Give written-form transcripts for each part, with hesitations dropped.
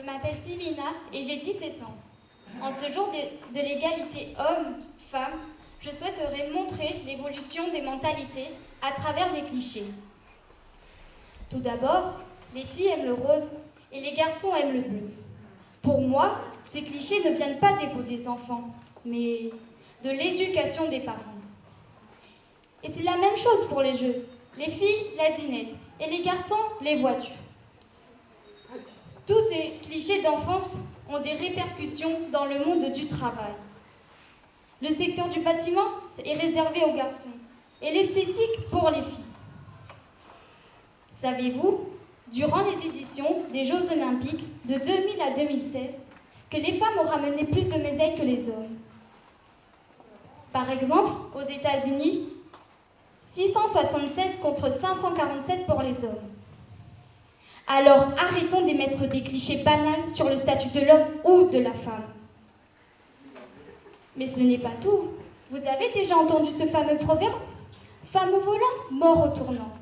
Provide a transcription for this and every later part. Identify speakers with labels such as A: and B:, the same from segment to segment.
A: m'appelle Sylvina et j'ai 17 ans. En ce jour de l'égalité homme-femme, je souhaiterais montrer l'évolution des mentalités à travers les clichés. Tout d'abord, les filles aiment le rose et les garçons aiment le bleu. Pour moi, ces clichés ne viennent pas des goûts des enfants, mais de l'éducation des parents. Et c'est la même chose pour les jeux. Les filles, la dinette, et les garçons, les voitures. Tous ces clichés d'enfance ont des répercussions dans le monde du travail. Le secteur du bâtiment est réservé aux garçons et l'esthétique pour les filles. Savez-vous, durant les éditions des Jeux Olympiques de 2000 à 2016, que les femmes ont ramené plus de médailles que les hommes? Par exemple, aux États-Unis, 676 contre 547 pour les hommes. Alors arrêtons d'émettre des clichés banals sur le statut de l'homme ou de la femme. Mais ce n'est pas tout. Vous avez déjà entendu ce fameux proverbe? Femme au volant, mort au tournant.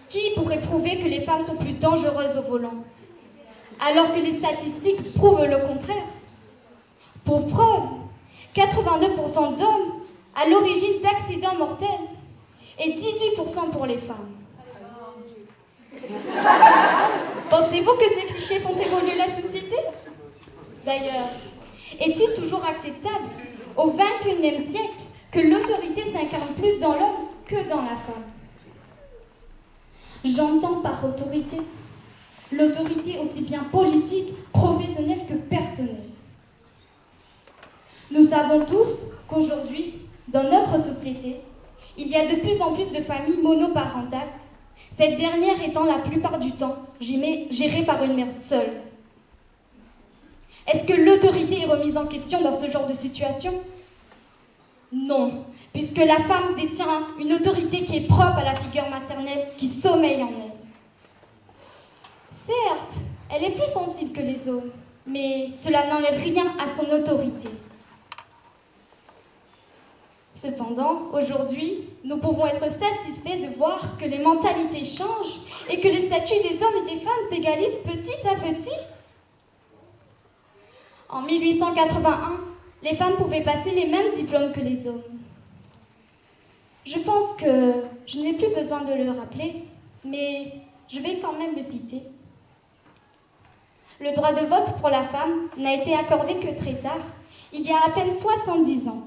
A: Qui pourrait prouver que les femmes sont plus dangereuses au volant, alors que les statistiques prouvent le contraire? Pour preuve, 82% d'hommes à l'origine d'accidents mortels et 18% pour les femmes. Pensez-vous que ces clichés font évoluer la société? D'ailleurs, est-il toujours acceptable, au XXIe siècle, que l'autorité s'incarne plus dans l'homme que dans la femme? J'entends par autorité l'autorité aussi bien politique, professionnelle que personnelle. Nous savons tous qu'aujourd'hui, dans notre société, il y a de plus en plus de familles monoparentales, cette dernière étant la plupart du temps gérée par une mère seule. Est-ce que l'autorité est remise en question dans ce genre de situation? Non, puisque la femme détient une autorité qui est propre à la figure maternelle qui sommeille en elle. Certes, elle est plus sensible que les hommes, mais cela n'enlève rien à son autorité. Cependant, aujourd'hui, nous pouvons être satisfaits de voir que les mentalités changent et que le statut des hommes et des femmes s'égalise petit à petit. En 1881, les femmes pouvaient passer les mêmes diplômes que les hommes. Je pense que je n'ai plus besoin de le rappeler, mais je vais quand même le citer. Le droit de vote pour la femme n'a été accordé que très tard, il y a à peine 70 ans.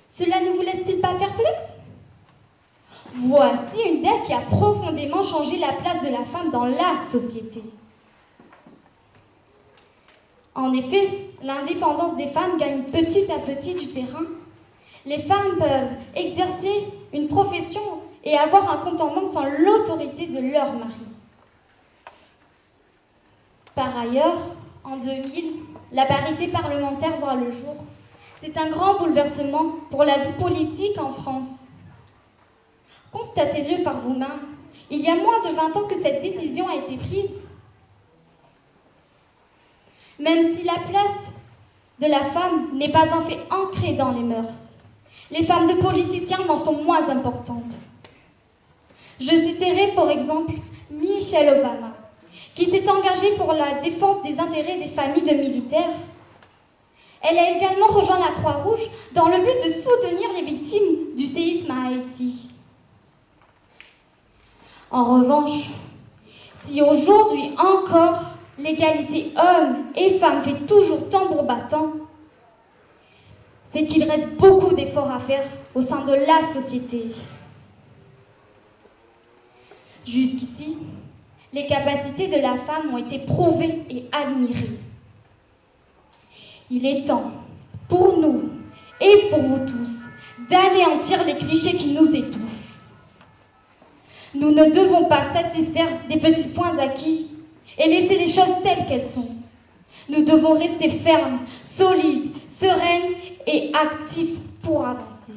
A: Cela ne vous laisse-t-il pas perplexe? Voici une date qui a profondément changé la place de la femme dans la société. En effet, l'indépendance des femmes gagne petit à petit du terrain. Les femmes peuvent exercer une profession et avoir un compte en banque sans l'autorité de leur mari. Par ailleurs, en 2000, la parité parlementaire voit le jour. C'est un grand bouleversement pour la vie politique en France. Constatez-le par vous-même, il y a moins de 20 ans que cette décision a été prise. Même si la place de la femme n'est pas un fait ancré dans les mœurs, les femmes de politiciens n'en sont moins importantes. Je citerai pour exemple Michelle Obama, qui s'est engagée pour la défense des intérêts des familles de militaires. Elle a également rejoint la Croix-Rouge dans le but de soutenir les victimes du séisme à Haïti. En revanche, si aujourd'hui encore l'égalité hommes et femmes fait toujours tambour battant, c'est qu'il reste beaucoup d'efforts à faire au sein de la société. Jusqu'ici, les capacités de la femme ont été prouvées et admirées. Il est temps, pour nous et pour vous tous, d'anéantir les clichés qui nous étouffent. Nous ne devons pas satisfaire des petits points acquis et laisser les choses telles qu'elles sont. Nous devons rester fermes, solides, sereines et actifs pour avancer.